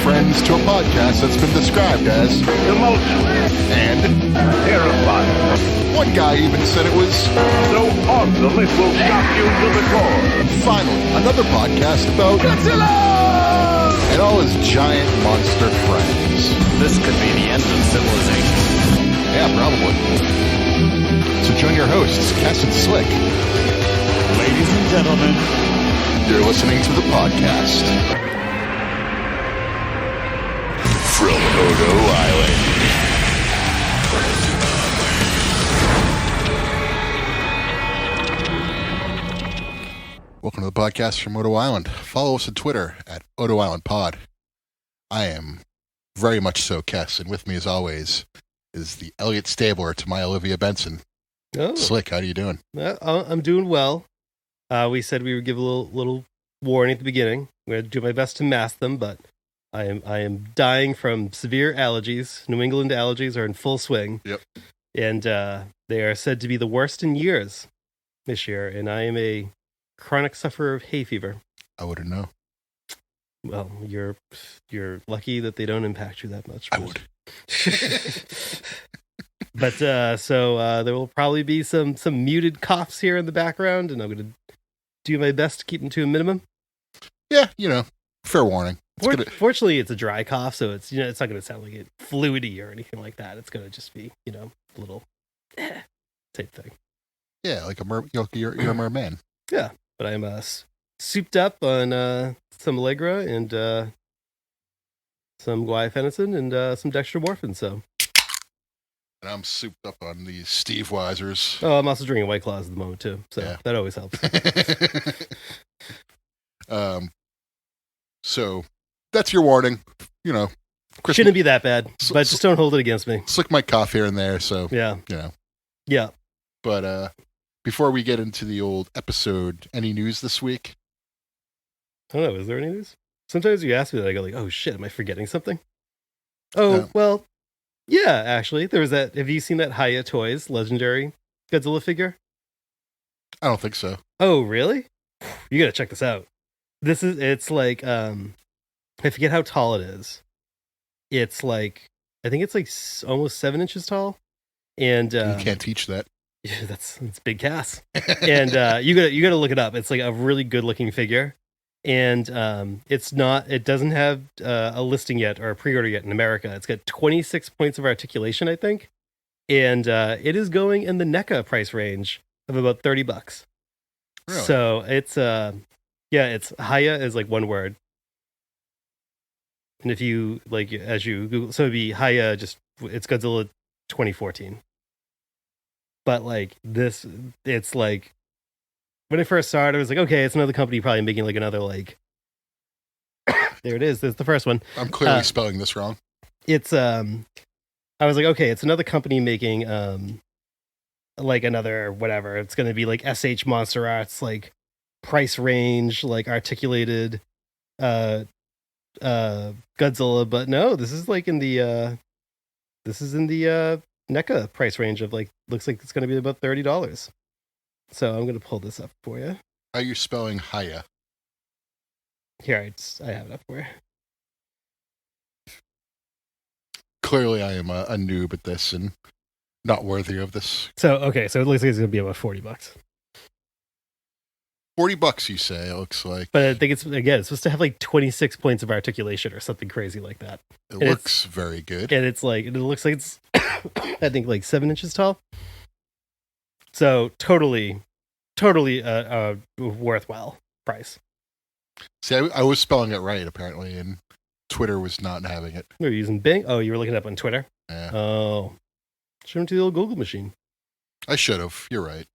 friends to a podcast that's been described as emotional and terrifying. one guy even said it was So awesome it will shock you to the core. finally another podcast about Godzilla and all his giant monster friends. This could be the end of civilization. Yeah, probably. So join your hosts, KES and Slick. Ladies and gentlemen, You're listening to the podcast from Odo Island. Welcome to the podcast from Odo Island. Follow us on Twitter at Odo Island Pod. I am very much so KES, and with me as always is the Elliot Stabler to my Olivia Benson. Oh, Slick, how are you doing? I'm doing well. We said we would give a little warning at the beginning. I'm going to do my best to mask them, but I am dying from severe allergies. New England allergies are in full swing. Yep. And they are said to be the worst in years this year, and I am a chronic sufferer of hay fever. I wouldn't know. Well, you're lucky that they don't impact you that much. I would. But so there will probably be some muted coughs here in the background, and I'm going to do my best to keep them to a minimum. Yeah, fair warning. Fortunately, it's a dry cough, so it's it's not going to sound like it fluidy or anything like that. It's going to just be a little type thing. Yeah, like you're a merman. Yeah, but I'm souped up on some Allegra and some guaifenesin and some dextromorphin. So. And I'm souped up on these Steve Weisers. Oh, I'm also drinking White Claws at the moment too, so Yeah. that always helps. So that's your warning. Shouldn't be that bad, but just don't hold it against me. Slick my cough here and there. So Yeah. Yeah. But before we get into the old episode, any news this week? I don't know. Is there any news? Sometimes you ask me that, I go like, "Oh shit, am I forgetting something?" Oh No. well, yeah. Actually, there was that. Have you seen that Hiya Toys legendary Godzilla figure? I don't think so. Oh really? You gotta check this out. It's like I forget how tall it is. It's like I think it's like almost 7 inches tall, and You can't teach that. yeah, it's big Cass. And you gotta look it up. It's like a really good looking figure, and it doesn't have a listing yet or a pre-order yet in America. It's got 26 points of articulation, I think, and it is going in the NECA price range of about $30. Really? So it's it's Hiya is like one word, and if you as you Google, so it'd be Hiya, it's Godzilla 2014. But like this, it's like when I first saw it, I was like, okay, it's another company probably making like another like. There it is. There's the first one. I'm clearly spelling this wrong. It's I was like, okay, it's another company making like another whatever. It's going to be like SH Monster Arts, like price range, like articulated Godzilla, but no, this is like in the NECA price range of like, looks like it's going to be about $30. So I'm going to pull this up for you. How are you spelling Hiya? Here, I have it up for you. Clearly, I am a noob at this and not worthy of this. So, okay, so it looks like it's going to be about $40. $40, you say? It looks like. But I think it's supposed to have like 26 points of articulation or something crazy like that. It and looks very good. And it looks like it's, I think, like 7 inches tall. So totally worthwhile price. See, I was spelling it right, apparently, and Twitter was not having it. We're using Bing. Oh, you were looking it up on Twitter? Yeah. Oh. Show them to the old Google machine. I should have. You're right.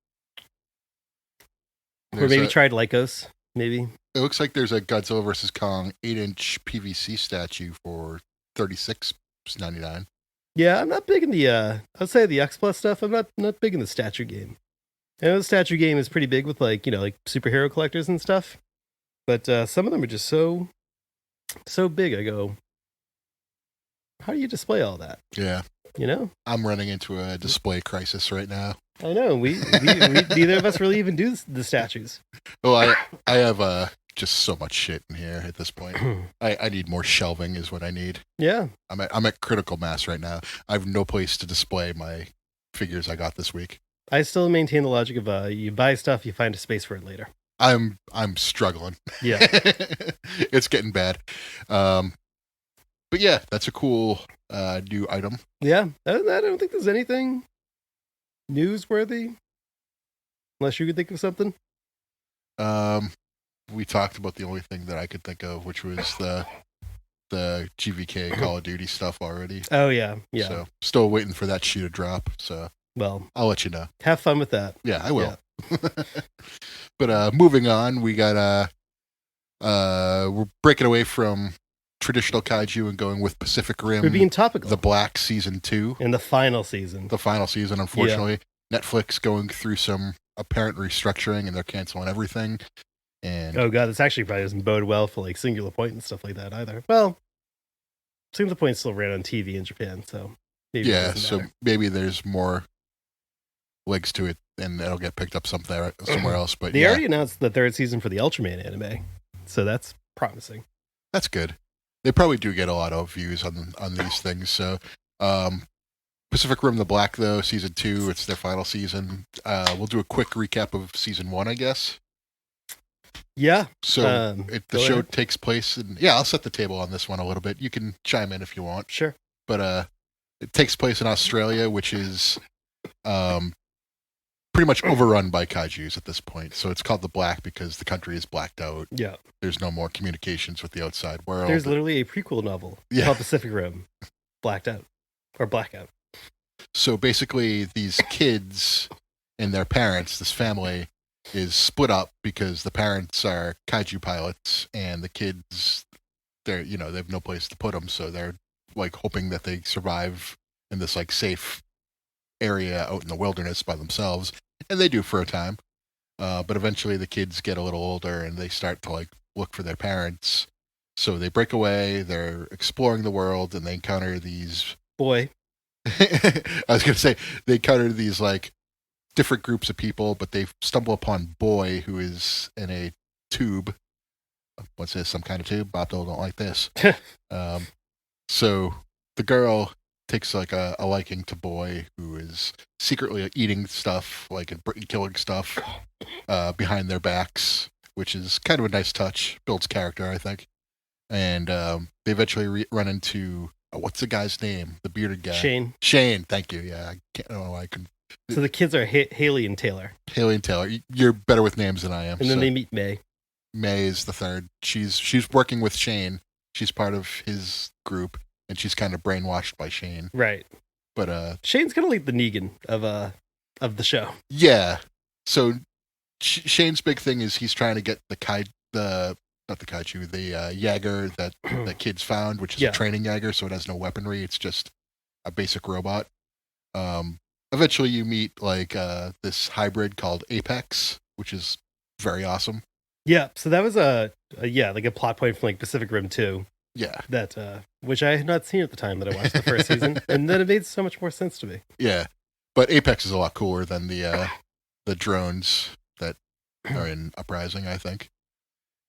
Or maybe tried Lycos, maybe. It looks like there's a Godzilla vs. Kong 8-inch PVC statue for $36.99. Yeah, I'm not big in the outside of the X Plus stuff. I'm not big in the statue game. I know the statue game is pretty big with like superhero collectors and stuff. But some of them are just so big. I go, how do you display all that? Yeah. I'm running into a display crisis right now. I know. We neither of us really even do the statues. Well, I have just so much shit in here at this point. I need more shelving is what I need. Yeah. I'm at critical mass right now. I have no place to display my figures I got this week. I still maintain the logic of you buy stuff, you find a space for it later. I'm struggling. Yeah. It's getting bad. But yeah, that's a cool new item. Yeah. Other than that, I don't think there's anything newsworthy. Unless you could think of something. We talked about the only thing that I could think of, which was the GVK Call of Duty stuff already. Oh yeah. Yeah. So still waiting for that shoe to drop. So well, I'll let you know. Have fun with that. Yeah, I will. Yeah. But moving on, we got we're breaking away from traditional kaiju and going with Pacific Rim. We're being topical. The Black Season 2. In the final season. The final season, unfortunately. Yeah. Netflix going through some apparent restructuring and they're canceling everything. And oh god, this actually probably doesn't bode well for like Singular Point and stuff like that either. Well, Singular Point still ran on TV in Japan, so maybe yeah, so maybe there's more legs to it and it'll get picked up somewhere else. But they already announced the third season for the Ultraman anime, so that's promising. That's good. They probably do get a lot of views on these things. So Pacific Rim the Black, though, season 2, it's their final season. We'll do a quick recap of season 1, I guess. Yeah. So the show takes place, and yeah, I'll set the table on this one a little bit. You can chime in if you want. Sure. But it takes place in Australia, which is pretty much overrun by kaijus at this point. So it's called the Black because the country is blacked out. Yeah. There's no more communications with the outside world. There's literally a prequel novel called Pacific Rim, Blacked Out, or Blackout. So basically, these kids and their parents, this family, is split up because the parents are kaiju pilots and the kids, they have no place to put them, so they're like hoping that they survive in this like safe area out in the wilderness by themselves, and they do for a time. But eventually, the kids get a little older and they start to like look for their parents. So they break away. They're exploring the world and they encounter these I was gonna say they encounter these like different groups of people, but they stumble upon Boy, who is in a tube. What's this? Some kind of tube? Bob don't like this. So the girl takes like a liking to Boy, who is secretly eating stuff, like and killing stuff behind their backs, which is kind of a nice touch. Builds character, I think. And they eventually run into what's the guy's name? The bearded guy. Shane. Thank you. Yeah, I can't know why I can. So the kids are Haley and Taylor. Haley and Taylor. You're better with names than I am. And then they meet May. May is the third. She's working with Shane. She's part of his group, and she's kind of brainwashed by Shane. Right. But Shane's kind of like the Negan of the show. Yeah. So Shane's big thing is he's trying to get the Jaeger that the kids found, which is a training Jaeger, so it has no weaponry. It's just a basic robot. Eventually you meet like this hybrid called Apex, which is very awesome. Yeah, so that was like a plot point from like Pacific Rim 2. Yeah. That which I had not seen at the time that I watched the first season, and then it made so much more sense to me. Yeah. But Apex is a lot cooler than the drones that are in Uprising, I think.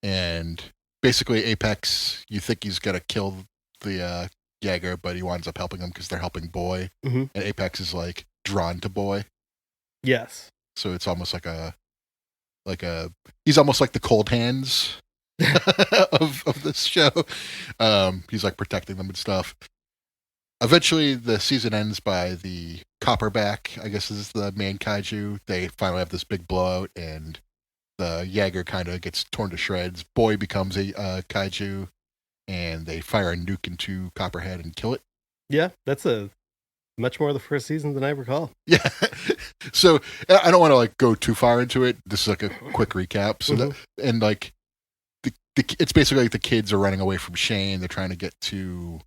And basically Apex, you think he's gonna kill the Jaeger, but he winds up helping him because they're helping Boy. Mm-hmm. And Apex is like drawn to Boy. Yes. So it's almost like he's almost like the cold hands of this show. He's like protecting them and stuff. Eventually the season ends by the Copperback, I guess is the main kaiju. They finally have this big blowout and the Jaeger kind of gets torn to shreds. Boy becomes a kaiju and they fire a nuke into Copperhead and kill it. Yeah, that's a much more of the first season than I recall. Yeah. So I don't want to like go too far into it. This is like a quick recap. So and like it's basically like the kids are running away from Shane. They're trying to get to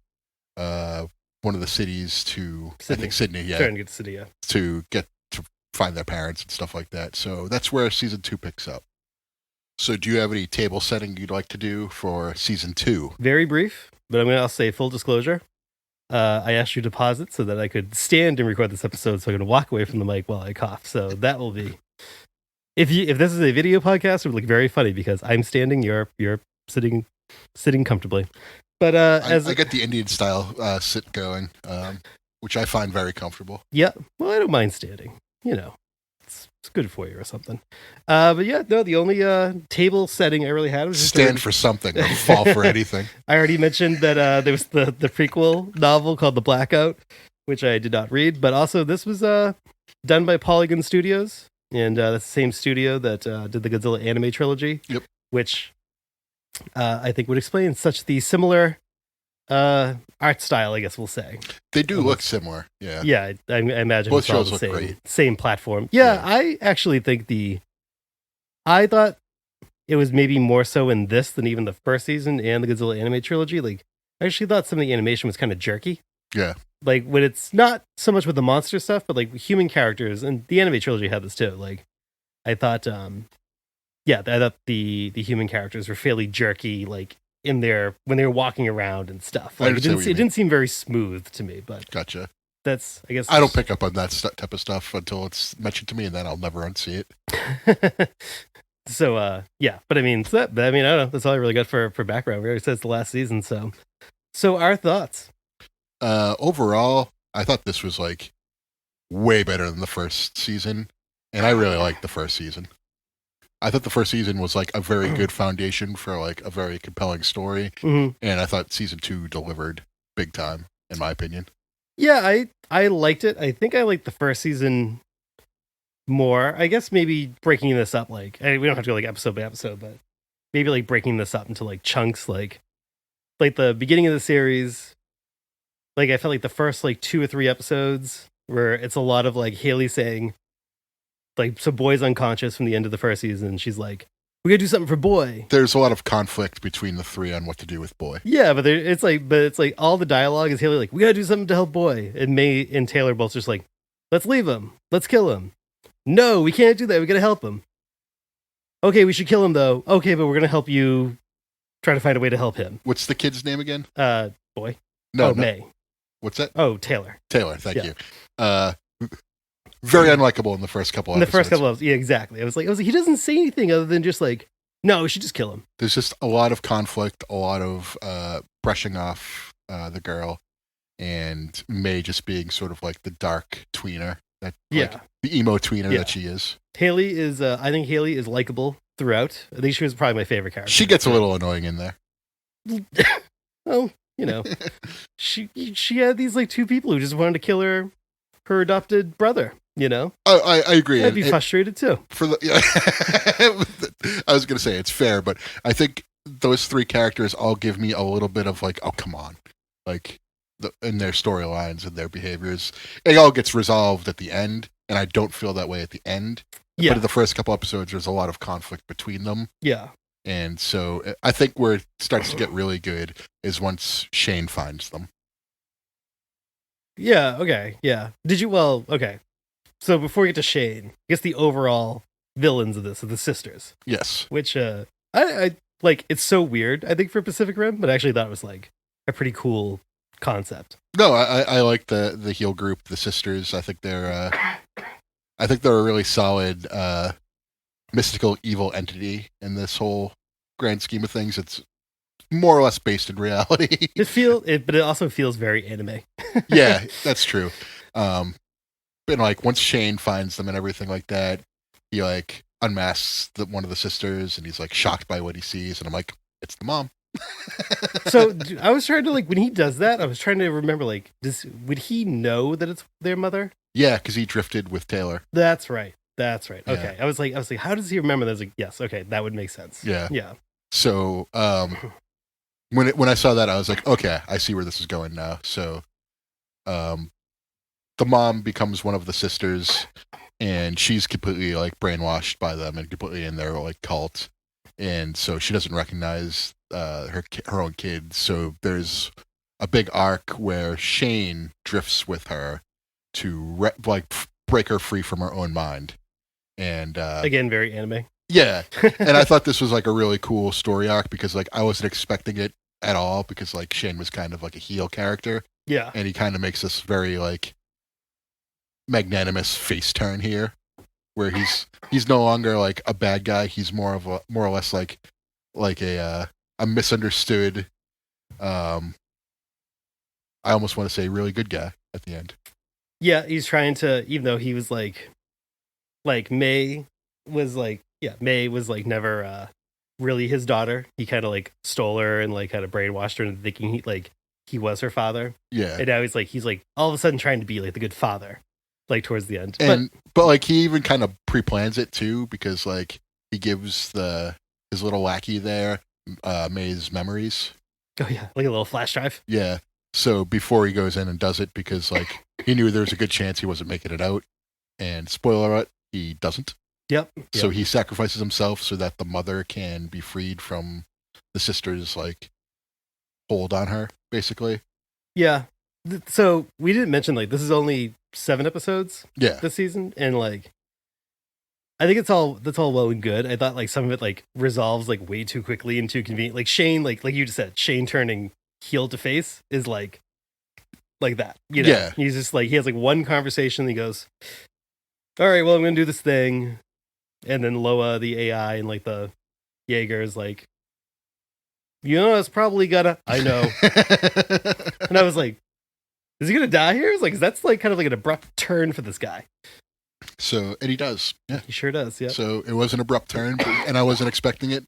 one of the cities to Sydney. I think Sydney. Yeah. Trying to get to Sydney. Yeah. To get to find their parents and stuff like that. So that's where season 2 picks up. So do you have any table setting you'd like to do for season 2? Very brief, but I'll say full disclosure. I asked you to pause it so that I could stand and record this episode so I could walk away from the mic while I cough. So that will be If this is a video podcast, it would look very funny because I'm standing, you're sitting comfortably. But I get the Indian style sit going, which I find very comfortable. yeah, well, I don't mind standing. You know, it's good for you or something. But yeah, no, the only table setting I really had was just Stand for something or fall for anything. I already mentioned that there was the prequel novel called The Blackout, which I did not read, but also this was done by Polygon Studios, and that's the same studio that did the Godzilla anime trilogy. Yep. Which I think would explain such the similar art style, I guess we'll say. They do look similar. Yeah. Yeah, I imagine Both it's all shows the look great. same platform. Yeah, Yeah. I actually think I thought it was maybe more so in this than even the first season and the Godzilla anime trilogy. Like, I actually thought some of the animation was kind of jerky. Yeah. Like, when it's not so much with the monster stuff, but like human characters, and the anime trilogy had this too. Like, I thought, I thought the human characters were fairly jerky, like in their when they were walking around and stuff. Like, it didn't seem very smooth to me. But Gotcha. that's, I guess, I don't pick up on that type of stuff until it's mentioned to me, and then I'll never unsee it. So yeah, but I mean, I don't know. That's all I really got for background. We already said it's the last season, so our thoughts. Overall, I thought this was like way better than the first season, and I really liked the first season. I thought the first season was like a very good foundation for like a very compelling story, Mm-hmm. and I thought season 2 delivered big time, in my opinion. Yeah, I liked it. I think I liked the first season more. I guess maybe breaking this up, like we don't have to go like episode by episode, but maybe like breaking this up into like chunks, like the beginning of the series. Like, I felt like the first like 2 or 3 episodes where it's a lot of like Haley saying, like, so Boy's unconscious from the end of the first season. She's like, we gotta do something for Boy. There's a lot of conflict between the three on what to do with Boy. Yeah, but it's like all the dialogue is Haley like, we gotta do something to help Boy, and May and Taylor both just like, let's leave him, let's kill him. No, we can't do that. We gotta help him. Okay, we should kill him though. Okay, but we're gonna help you try to find a way to help him. What's the kid's name again? Boy. No, May. What's that? Oh, Taylor. Taylor. Thank Yeah. you. Very unlikable in the first couple. In the episodes. first couple of, yeah, exactly. I was like, he doesn't say anything other than just like, no, we should just kill him. There's just a lot of conflict, a lot of brushing off the girl, and May just being sort of like the dark tweener, that like, the emo tweener that she is. Haley is, I think Haley is likable throughout. I think she was probably my favorite character. She gets a little annoying in there. Well, you know, she had these like 2 people who just wanted to kill her adopted brother. You know, I agree. I'd be frustrated too. For I was gonna say it's fair, but I think those 3 characters all give me a little bit of like, oh come on, like in their storylines and their behaviors. It all gets resolved at the end, and I don't feel that way at the end. Yeah. But in the first couple episodes, there's a lot of conflict between them. Yeah. And so I think where it starts to get really good is once Shane finds them. Yeah. Okay. Yeah. Okay. So before we get to Shane, I guess the overall villains of this are the sisters. Yes. Which I like. It's so weird, I think, for Pacific Rim, but I actually thought it was like a pretty cool concept. No, I like the heel group, the sisters. I think they're a really solid mystical evil entity in this whole grand scheme of things. It's more or less based in reality. But it also feels very anime. Yeah, that's true. But like once Shane finds them and everything like that, he like unmasks one of the sisters, and he's like shocked by what he sees, and I'm like, it's the mom. So I was trying to like, when he does that, I was trying to remember like, would he know that it's their mother? Yeah, because he drifted with Taylor. That's right. Okay. Yeah. I was like, how does he remember that? I was like, yes, okay, that would make sense. Yeah. Yeah. So when I saw that, I was like, okay, I see where this is going now. So the mom becomes one of the sisters, and she's completely like brainwashed by them and completely in their like cult, and so she doesn't recognize her own kid. So there's a big arc where Shane drifts with her to break her free from her own mind, and again, very anime. Yeah, and I thought this was like a really cool story arc because like I wasn't expecting it at all, because like Shane was kind of like a heel character. Yeah, and he kind of makes this very like magnanimous face turn here, where he's no longer like a bad guy. He's more or less like a misunderstood. I almost want to say really good guy at the end. Yeah, he's trying to, even though he was like May was like never really his daughter. He kind of like stole her and like kind of brainwashed her into thinking he was her father. Yeah. And now he's like all of a sudden trying to be like the good father, like towards the end. But like he even kind of pre-plans it too, because like he gives his little lackey there May's memories. Oh yeah, like a little flash drive. Yeah. So before he goes in and does it, because like he knew there was a good chance he wasn't making it out, and spoiler alert, he doesn't. Yep. So he sacrifices himself so that the mother can be freed from the sister's like hold on her, basically. Yeah. So we didn't mention like this is only 7 episodes. Yeah. This season, and like I think that's all well and good. I thought like some of it like resolves like way too quickly and too convenient. Like Shane, like you just said, Shane turning heel to face is like that. You know? Yeah. He's just like he has like one conversation. And he goes, "All right, well I'm gonna do this thing," and then Loa, the AI, and like the Jaeger is like, it's probably gonna. I know. And I was like, is he gonna die here? It's like, that's like kind of like an abrupt turn for this guy. So, and he does. Yeah. He sure does. Yeah. So it was an abrupt turn, and I wasn't expecting it,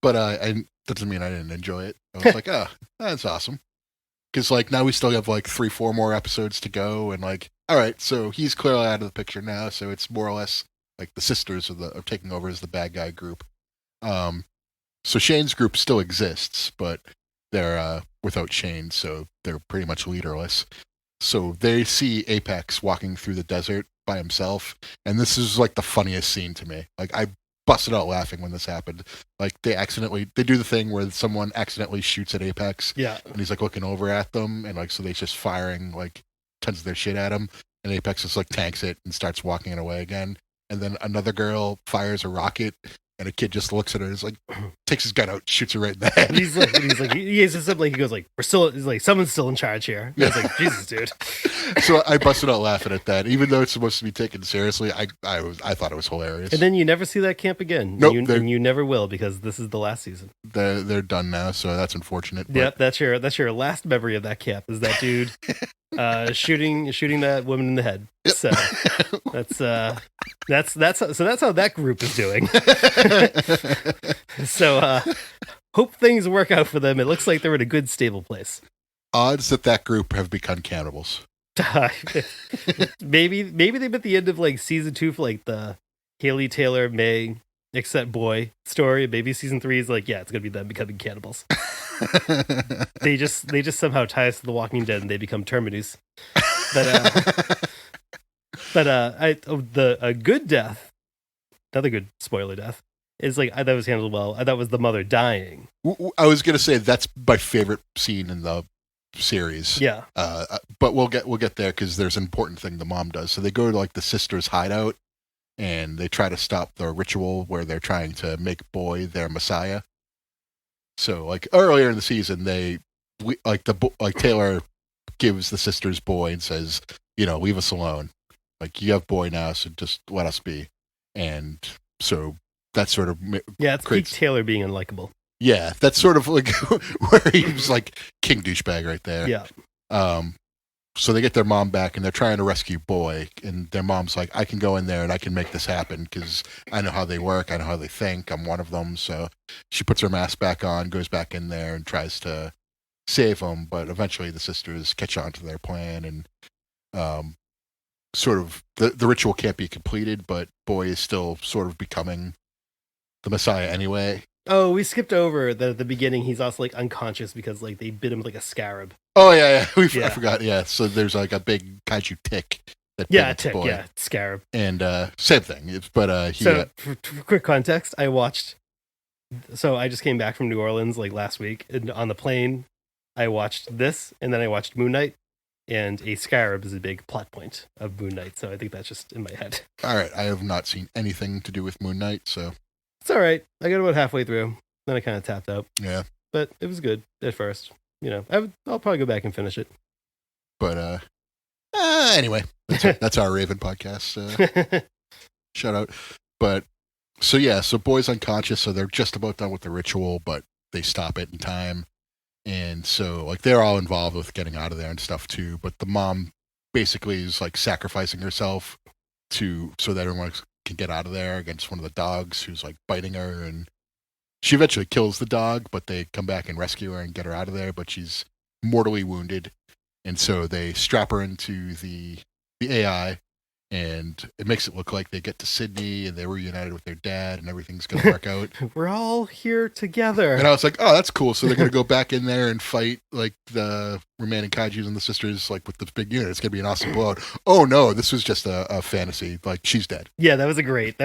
but I doesn't mean I didn't enjoy it. I was like, oh, that's awesome. Because like now we still have like 3-4 more episodes to go, and like, all right, so he's clearly out of the picture now. So it's more or less like the sisters are taking over as the bad guy group. So Shane's group still exists, but they're without Shane, so they're pretty much leaderless. So they see Apex walking through the desert by himself, and this is like the funniest scene to me. Like I busted out laughing when this happened. Like they do the thing where someone accidentally shoots at Apex, Yeah. and he's like looking over at them, and like so they're just firing like tons of their shit at him, and Apex just like tanks it and starts walking it away again. And then another girl fires a rocket, and a kid just looks at her and is like, takes his gun out, shoots her right in the head. And he's like, he goes like, he's like, someone's still in charge here. And I was like, Jesus, dude. So I busted out laughing at that, even though it's supposed to be taken seriously. I thought it was hilarious. And then you never see that camp again. Nope, and you never will, because this is the last season. They're done now, so that's unfortunate. But... Yep, that's your last memory of that camp, is that dude shooting that woman in the head. Yep. So that's how that group is doing. So hope things work out for them. It looks like they're in a good, stable place. Odds that group have become cannibals. maybe they've at the end of like season 2 for like the Haley Taylor May except boy story. Maybe season 3 is like, yeah, it's gonna be them becoming cannibals. they just somehow tie us to the Walking Dead and they become Terminus. But a good death, another good spoiler death, is like I thought was handled well. I thought was the mother dying. I was gonna say that's my favorite scene in the series. Yeah. But we'll get there, because there's an important thing the mom does. So they go to like the sisters' hideout, and they try to stop the ritual where they're trying to make Boy their messiah. So like earlier in the season, Taylor gives the sisters Boy and says, leave us alone. Like, you have Boy now, so just let us be. And so that sort of it's peak Taylor being unlikable. Yeah, that's sort of like where he was like king douchebag right there. Yeah. So they get their mom back, and they're trying to rescue Boy, and their mom's like, I can go in there and I can make this happen, because I know how they work, I know how they think, I'm one of them. So she puts her mask back on, goes back in there, and tries to save them, but eventually the sisters catch on to their plan, and sort of the ritual can't be completed, but Boy is still sort of becoming the messiah anyway. Oh, we skipped over that at the beginning. He's also like unconscious because like they bit him with like a scarab. Oh yeah. I forgot. Yeah, so there's like a big kaiju tick. A tick. Boy. Yeah, scarab. And same thing. But for quick context, So I just came back from New Orleans like last week, and on the plane, I watched this, and then I watched Moon Knight, and a scarab is a big plot point of Moon Knight. So I think that's just in my head. All right, I have not seen anything to do with Moon Knight, so. It's all right. I got about halfway through. Then I kind of tapped out. Yeah. But it was good at first. I'll probably go back and finish it. But anyway, that's our Raven podcast. shout out. But so boy's unconscious, so they're just about done with the ritual, but they stop it in time. And so like they're all involved with getting out of there and stuff too. But the mom basically is like sacrificing herself so that everyone can get out of there against one of the dogs who's like biting her, and she eventually kills the dog, but they come back and rescue her and get her out of there, but she's mortally wounded. And so they strap her into the AI, and it makes it look like they get to Sydney and they're reunited with their dad and everything's going to work out. We're all here together. And I was like, oh, that's cool. So they're going to go back in there and fight like the remaining kaijus and the sisters, like with the big unit. It's going to be an awesome blowout. Oh no, this was just a fantasy. Like she's dead. Yeah, that was a great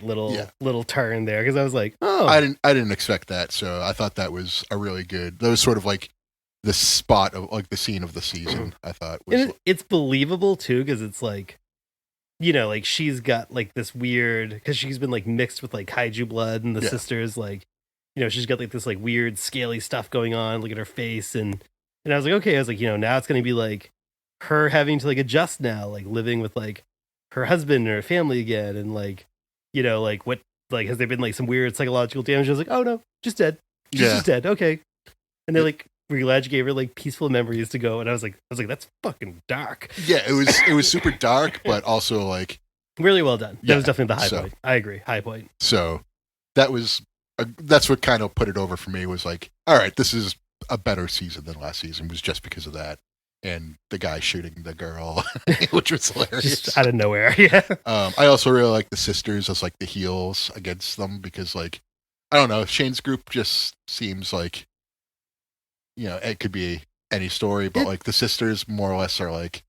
little turn there, because I was like, oh, I didn't expect that. So I thought that was a really good. That was sort of like the spot of like the scene of the season. I thought was. And it's believable too, because it's like, you know, like she's got like this weird, because she's been like mixed with like kaiju blood, and the sisters, like, you know, she's got like this like weird scaly stuff going on. Look at her face, and I was like, okay, I was like, you know, now it's gonna be like her having to like adjust now, like living with like her husband and her family again, and like, you know, like what, like has there been like some weird psychological damage? I was like, oh no, just dead, she's just dead, okay. And they're like, we're glad you gave her like peaceful memories to go. And I was like, that's fucking dark. Yeah, it was super dark, but also like really well done. That was definitely the high point. I agree, high point. So that's what kind of put it over for me, was like, all right, this is a better season than last season, was just because of that, and the guy shooting the girl, which was hilarious, just out of nowhere. Yeah. I also really like the sisters as like the heels against them, because like I don't know, Shane's group just seems like, you know, it could be any story, but like the sisters more or less are like,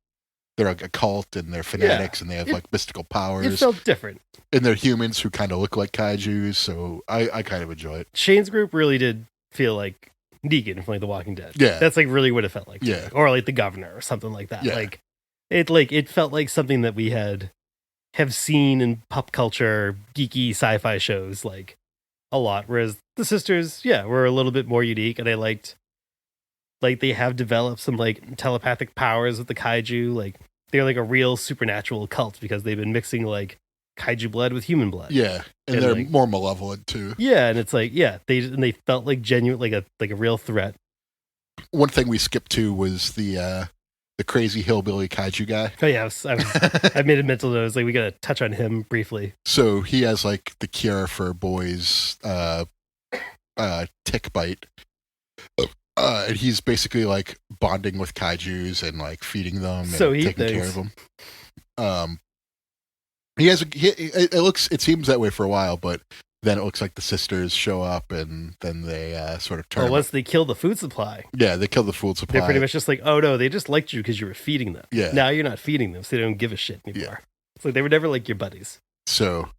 they're like a cult and they're fanatics, and they have like mystical powers. It felt different. And they're humans who kind of look like kaijus, so I kind of enjoy it. Shane's group really did feel like Negan from like The Walking Dead. Yeah. That's like really what it felt like. Yeah. Or like the governor or something like that. Yeah. Like it felt like something that we have seen in pop culture, geeky sci-fi shows like a lot. Whereas the sisters, were a little bit more unique, and I liked like they have developed some like telepathic powers with the kaiju. Like they're like a real supernatural cult, because they've been mixing like kaiju blood with human blood. Yeah, and they're like, more malevolent too. Yeah, and it's like they felt like genuine, like a real threat. One thing we skipped to was the crazy hillbilly kaiju guy. Oh yeah, I made a mental note. I was like, we gotta touch on him briefly. So he has like the cure for boys' tick bite. And he's basically like bonding with kaijus and like feeding them and taking care of them. It seems that way for a while, but then it looks like the sisters show up, and then they sort of turn. Well, once they kill the food supply. Yeah, they kill the food supply. They're pretty much just like, oh no, they just liked you because you were feeding them. Yeah. Now you're not feeding them, so they don't give a shit anymore. Yeah. It's like they were never like your buddies. So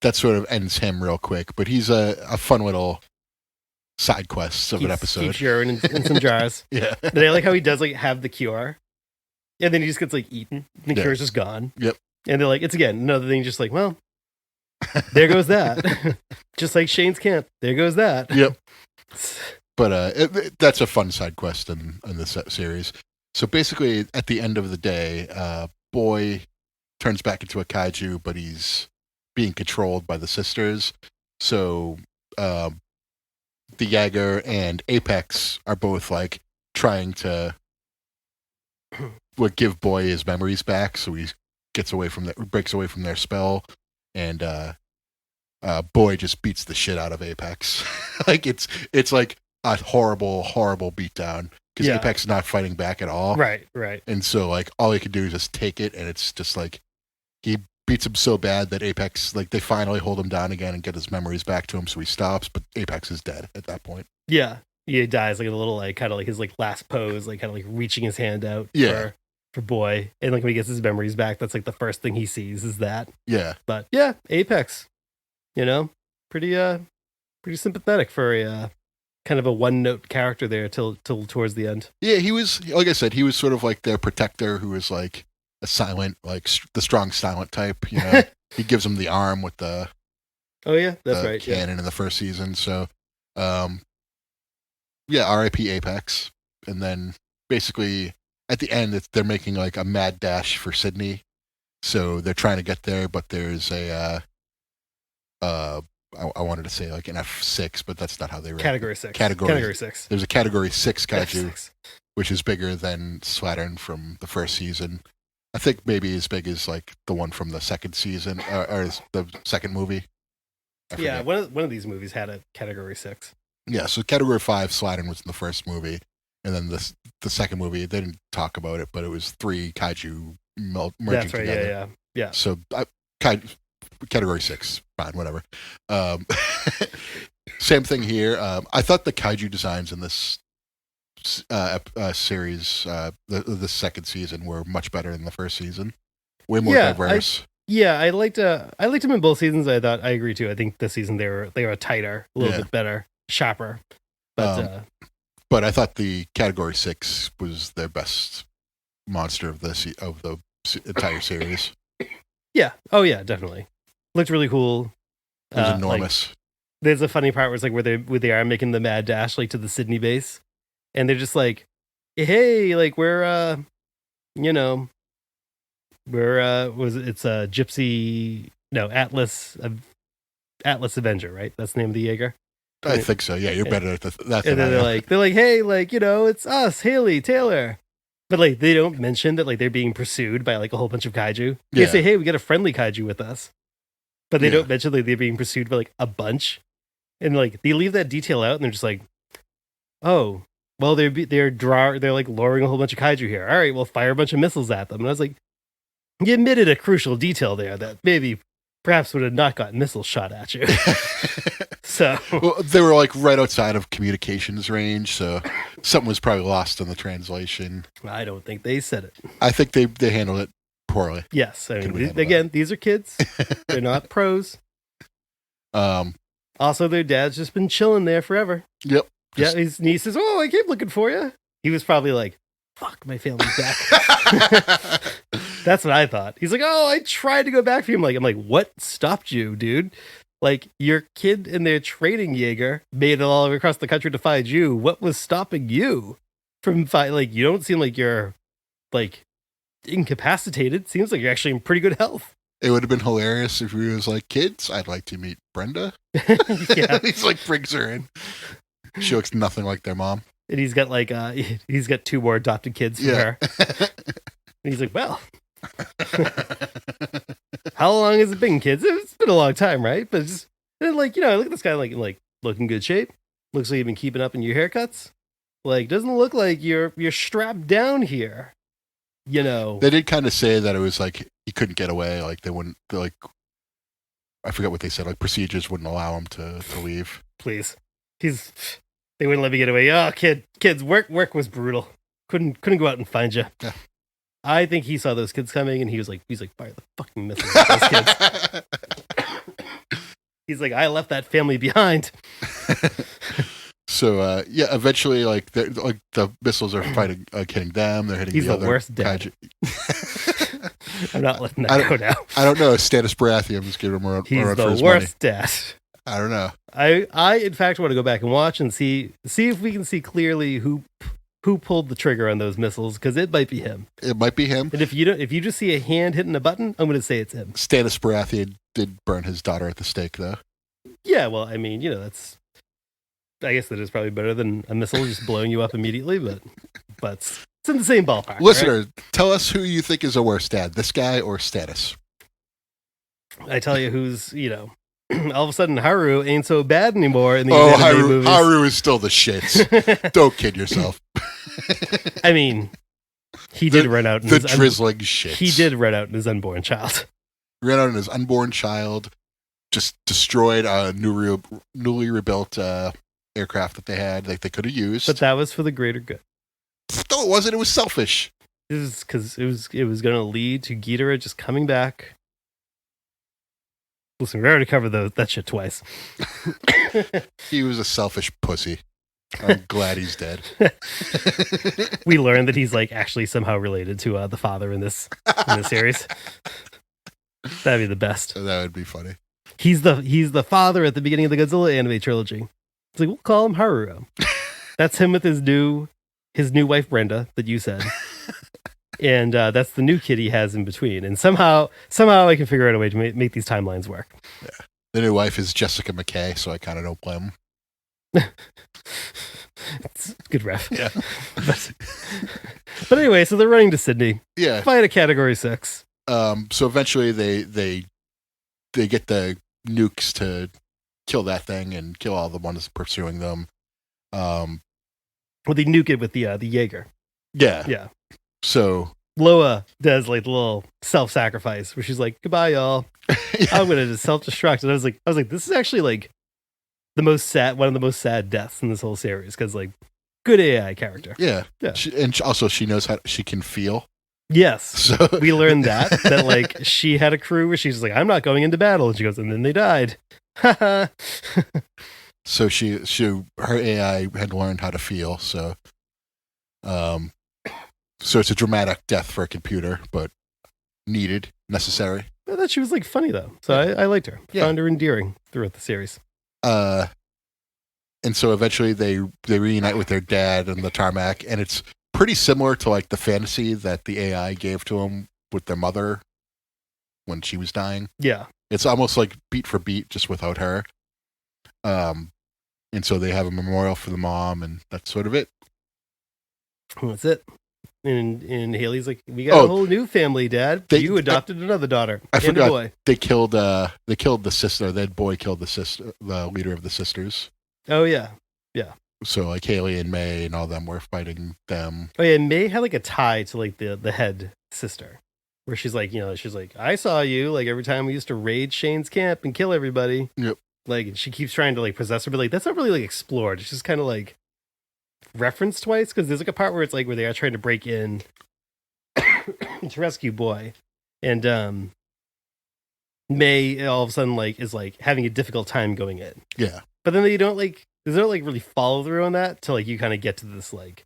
that sort of ends him real quick, but he's a fun little side quests of an episode. Keeps urine in some jars. Yeah. And I like how he does like have the cure, and then he just gets like eaten, and the cure's just gone. Yep. And they're like, it's again another thing, just like, well, there goes that. Just like Shane's camp, there goes that. Yep. But that's a fun side quest in this series. So basically, at the end of the day, Boy turns back into a kaiju, but he's being controlled by the sisters. So the Jaeger and Apex are both like trying to give Boy his memories back, so he breaks away from their spell, and Boy just beats the shit out of Apex. Like it's like a horrible beatdown, because Apex is not fighting back at all. Right. And so like all he can do is just take it, and it's just like he beats him so bad that Apex, like they finally hold him down again and get his memories back to him, so he stops, but Apex is dead at that point. Yeah. He dies like in a little like kind of like his like last pose, like kind of like reaching his hand out for Boy. And like when he gets his memories back, that's like the first thing he sees is that. Yeah. But yeah, Apex, you know, pretty sympathetic for a kind of a one-note character there till towards the end. Yeah, he was, like I said, he was sort of like their protector, who was like a silent, like the strong silent type, you know. He gives him the arm with the cannon in the first season. So R.I.P. Apex. And then basically at the end they're making like a mad dash for Sydney, So they're trying to get there, but there's a I wanted to say like an F6, but that's not how they rank. Category 6. Category 6. There's a Category 6 kaiju, F6. which is bigger than Slattern from the first season. I think maybe as big as like the one from the second season or the second movie. I Yeah, forget. one of these movies had a Category 6. Yeah, so Category 5 Slattern was in the first movie, and then the second movie, they didn't talk about it, but it was 3 kaiju merging That's right. together. Yeah. So Category 6, fine, whatever. Same thing here. I thought the kaiju designs in this series, the second season, were much better than the first season. Way more diverse. I liked them in both seasons. I agree too. I think this season they were tighter, a little bit better, sharper. But I thought the Category 6 was their best monster of the entire series. Yeah. Oh yeah, definitely. Looked really cool. It was enormous. Like, there's a funny part where it's like where they are making the mad dash like to the Sydney base, and they're just like, hey, like we're it's a Gypsy, no, Atlas Avenger, right? That's the name of the Jaeger. I think so. Yeah, you're better at that. And then they're like, hey, like, it's us, Haley, Taylor. But like they don't mention that like they're being pursued by like a whole bunch of kaiju. They say, hey, we got a friendly kaiju with us. But they don't mention like they're being pursued by like a bunch. And like they leave that detail out and they're just like, oh, well, they're like lowering a whole bunch of kaiju here. All right, we'll fire a bunch of missiles at them. And I was like, you omitted a crucial detail there that maybe perhaps would have not gotten missiles shot at you. So they were like right outside of communications range, so something was probably lost in the translation. I don't think they said it. I think they handled it poorly. Yes, I mean, again, these are kids; they're not pros. Also, their dad's just been chilling there forever. Yep. Yeah, his niece says, "Oh, I keep looking for you." He was probably like, "Fuck, my family's back." That's what I thought. He's like, "Oh, I tried to go back for you." I'm like, what stopped you, dude? Like, your kid and their training Jaeger made it all the way across the country to find you. What was stopping you from fighting? Like, you don't seem like you're, like, incapacitated. Seems like you're actually in pretty good health. It would have been hilarious if he was like, kids, I'd like to meet Brenda. Yeah. He's like, brings her in. She looks nothing like their mom. And he's got, like, he's got 2 more adopted kids for her. And he's like, well... How long has it been, kids? It's been a long time, right? But just and like, I look at this guy like looking good shape. Looks like you've been keeping up in your haircuts. Like, doesn't look like you're strapped down here. They did kind of say that it was like he couldn't get away. Like they wouldn't. Like I forget what they said. Like procedures wouldn't allow him to leave. Please, they wouldn't let me get away. Oh, kids, work was brutal. Couldn't go out and find you. Yeah. I think he saw those kids coming, and he's like, fire the fucking missiles at those kids. He's like, I left that family behind. So eventually, like the missiles are fighting, hitting them. They're hitting the other. He's the worst dad. I'm not letting that go now. I don't know. Status Baratheon is giving him a run for his money. He's the worst dad. I don't know. I in fact want to go back and watch and see if we can see clearly who pulled the trigger on those missiles, because it might be him. It might be him. And if you just see a hand hitting a button, I'm going to say it's him. Status Baratheon did burn his daughter at the stake, though. Yeah, well, I mean, I guess that is probably better than a missile just blowing you up immediately, but it's in the same ballpark. Listener, right? Tell us who you think is a worse dad, this guy or Status. I tell you who's, all of a sudden Haru ain't so bad anymore in these anime movies. Haru is still the shits. Don't kid yourself. I mean, he did run out in the drizzling shits. He did run out in his unborn child. Ran out in his unborn child, just destroyed a newly rebuilt aircraft that they had, like they could have used. But that was for the greater good. No, it wasn't. It was selfish. This is because it was going to lead to Ghidorah just coming back. Listen, we already covered that shit twice. He was a selfish pussy. I'm glad he's dead. We learned that he's like actually somehow related to the father in this series. That'd be the best. That would be funny. He's the father at the beginning of the Godzilla anime trilogy. It's like, we'll call him Haru. That's him with his new wife Brenda that you said. And that's the new kid he has in between. And somehow I can figure out a way to make these timelines work. Yeah. The new wife is Jessica McKay, so I kind of don't blame him. It's a good ref. Yeah. But anyway, so they're running to Sydney. Yeah. Fight a Category 6. So eventually they get the nukes to kill that thing and kill all the ones pursuing them. Well, they nuke it with the Jaeger. Yeah. Yeah. So Loa does like the little self-sacrifice where she's like, "Goodbye, y'all. I'm gonna just self-destruct." And I was like, this is actually like one of the most sad deaths in this whole series because like good AI character. Yeah. Yeah. She knows how she can feel. Yes. So we learned that like she had a crew where she's like, "I'm not going into battle," and she goes, and then they died. So her AI had learned how to feel. So, so it's a dramatic death for a computer, but necessary. I thought she was like funny though, so I liked her. Yeah. Found her endearing throughout the series. And so eventually they reunite with their dad on the tarmac, and it's pretty similar to like the fantasy that the AI gave to him with their mother when she was dying. Yeah. It's almost like beat for beat, just without her. And so they have a memorial for the mom, and that's sort of it. That's it. And Haley's like, "We got a whole new family, Dad. You adopted another daughter. I forgot. A boy." They killed the sister. That boy killed the sister, the leader of the sisters. Oh yeah, yeah. So like Haley and May and all them were fighting them. Oh yeah, and May had like a tie to like the head sister, where she's like, she's like, "I saw you like every time we used to raid Shane's camp and kill everybody." Yep. Like, and she keeps trying to like possess her, but like that's not really like explored. It's just kind of like referenced twice because there's like a part where it's like where they are trying to break in to rescue Boy, and May all of a sudden like is like having a difficult time going in. Yeah. But then they don't like there's no like really follow through on that till like you kind of get to this like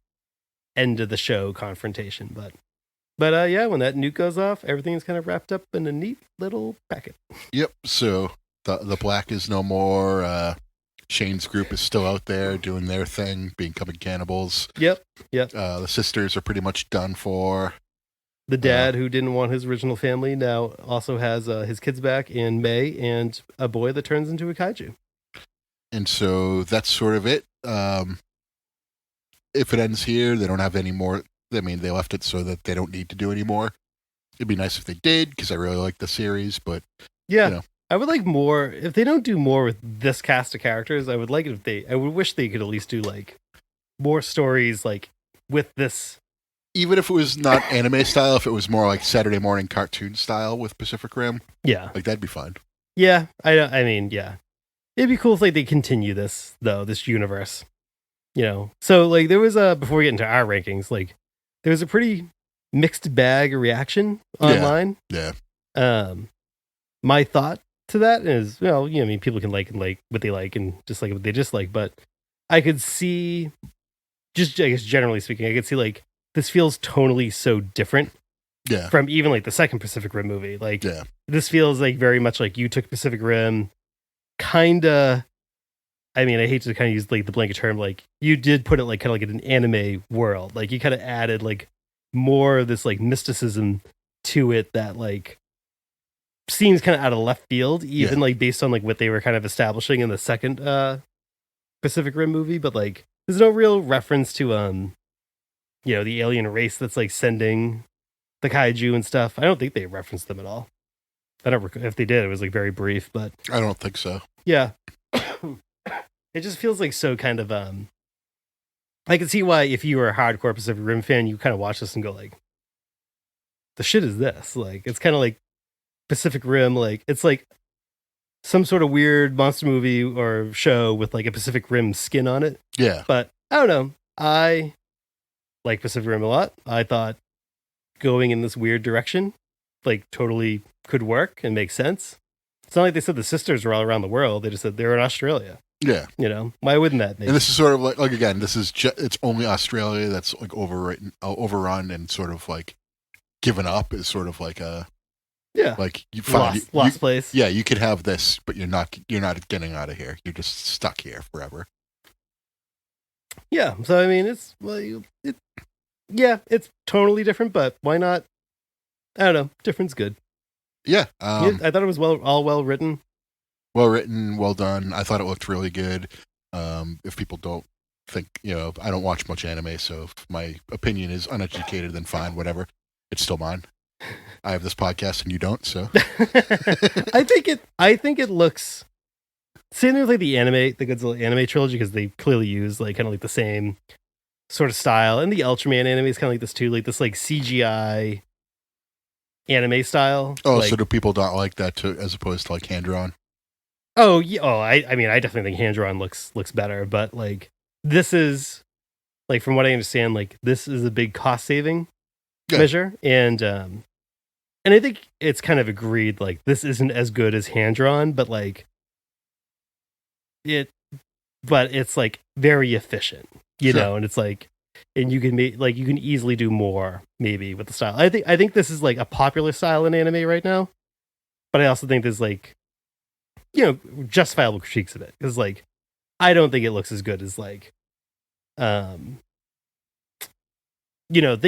end of the show confrontation. But yeah, when that nuke goes off, everything's kind of wrapped up in a neat little packet. Yep. So the black is no more. Shane's group is still out there doing their thing, becoming cannibals. Yep. The sisters are pretty much done for. The dad who didn't want his original family now also has his kids back in May and a boy that turns into a kaiju. And so that's sort of it. If it ends here, they don't have any more. I mean, they left it so that they don't need to do any more. It'd be nice if they did, because I really like the series, but yeah. I would like more if they don't do more with this cast of characters. I would like it if I would wish they could at least do like more stories like with this. Even if it was not anime style, if it was more like Saturday morning cartoon style with Pacific Rim, yeah, like that'd be fun. Yeah, I mean, yeah, it'd be cool if like they continue this universe. So like there was before we get into our rankings, like there was a pretty mixed bag of reaction online. Yeah. My thought to that is, I mean, people can like what they like and dislike what they dislike, but I could see, just I guess generally speaking, I could see like this feels tonally so different. Yeah. From even like the second Pacific Rim movie. Like, yeah. This feels like very much like you took Pacific Rim, kinda. I mean, I hate to kind of use like the blanket term, like you did put it like kind of like in an anime world. Like you kind of added like more of this like mysticism to it that like seems kind of out of left field, even like based on like what they were kind of establishing in the second Pacific Rim movie. But like there's no real reference to the alien race that's like sending the kaiju and stuff. I don't think they referenced them at all. I don't if they did, it was like very brief, but I don't think so. Yeah. It just feels like so kind of I can see why if you were a hardcore Pacific Rim fan, you kind of watch this and go like, the shit is this? Like it's kind of like Pacific Rim, like it's like some sort of weird monster movie or show with like a Pacific Rim skin on it. Yeah. But I don't know. I like Pacific Rim a lot. I thought going in this weird direction like totally could work and make sense. It's not like they said the sisters were all around the world. They just said they're in Australia. Yeah. Why wouldn't that make And this is sort of like again, this is it's only Australia that's like overrun and sort of like given up is sort of like a like you find lost place. Yeah, you could have this, but you're not getting out of here. You're just stuck here forever. Yeah. So I mean, Yeah, it's totally different, but why not? I don't know. Different's good. Yeah. Yeah, I thought it was well written. Well written, well done. I thought it looked really good. If people don't think, I don't watch much anime, so if my opinion is uneducated, then fine, whatever. It's still mine. I have this podcast and you don't, so. I think it looks same with like the Godzilla anime trilogy, because they clearly use like kind of like the same sort of style, and the Ultraman anime is kind of like this too, like this like CGI anime style. Oh, like, so do people not like that too, as opposed to like hand drawn? Oh yeah. Oh, I mean, I definitely think hand drawn looks better, but like this is like, from what I understand, like this is a big cost saving measure, and I think it's kind of agreed like this isn't as good as hand drawn, but like it's like very efficient, you know, and it's like, and you can you can easily do more maybe with the style. I think this is like a popular style in anime right now, but I also think there's like, justifiable critiques of it, because like I don't think it looks as good as like think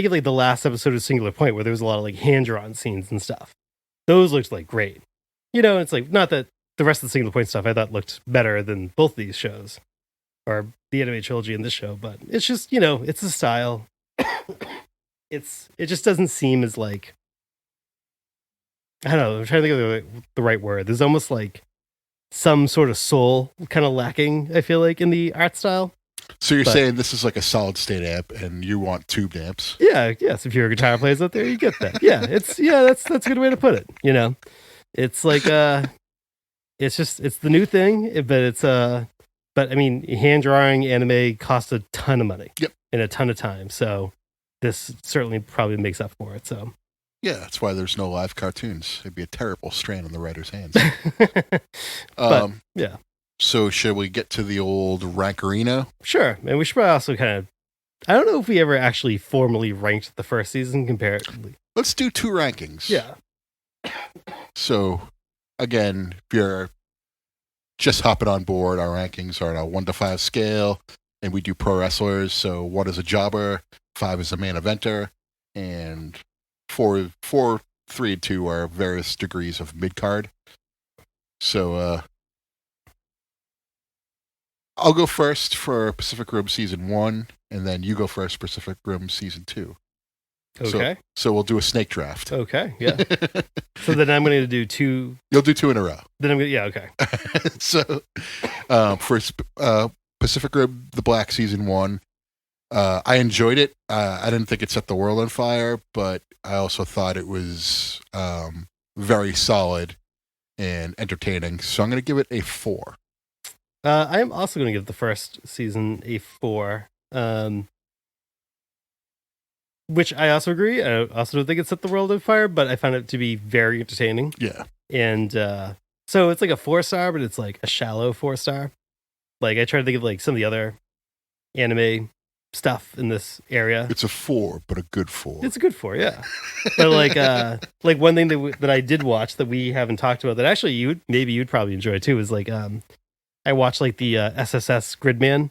of like the last episode of Singular Point, where there was a lot of like hand drawn scenes and stuff. Those looked like great, it's like, not that the rest of the Singular Point stuff I thought looked better than both of these shows or the anime trilogy and this show, but it's just, it's a style. It just doesn't seem as like, I don't know, I'm trying to think of the right word. There's almost like some sort of soul kind of lacking, I feel like, in the art style. So you're saying this is like a solid state amp and you want tubed amps? Yeah, yes. If you're a guitar player out there, you get that. Yeah, that's a good way to put it. It's like it's the new thing, but I mean, hand drawing anime costs a ton of money. Yep. And a ton of time. So this certainly probably makes up for it. So yeah, that's why there's no live cartoons. It'd be a terrible strain on the writer's hands. But, yeah. So should we get to the old rankerino? Sure. And we should probably also kind of, I don't know if we ever actually formally ranked the first season comparatively. Let's do 2 rankings. Yeah. So again, if you're just hopping on board, our rankings are on a 1 to 5 scale, and we do pro wrestlers. So 1 is a jobber, 5 is a main eventer, and 4, 3, and 2 are various degrees of mid card. So I'll go first for Pacific Rim Season 1, and then you go first, Pacific Rim Season 2. Okay. So we'll do a snake draft. Okay, yeah. So then I'm going to do 2. You'll do 2 in a row. Then I'm going to, yeah, okay. So for Pacific Rim, The Black Season 1, I enjoyed it. I didn't think it set the world on fire, but I also thought it was very solid and entertaining. So I'm going to give it a 4. I am also going to give the first season a 4, which I also agree. I also don't think it set the world on fire, but I found it to be very entertaining. Yeah. And so it's like a 4-star, but it's like a shallow 4-star. Like I try to think of like some of the other anime stuff in this area. It's a 4, but a good 4. It's a good 4, yeah. But like one thing that I did watch that we haven't talked about that actually you'd probably enjoy too is like I watched like the SSS Gridman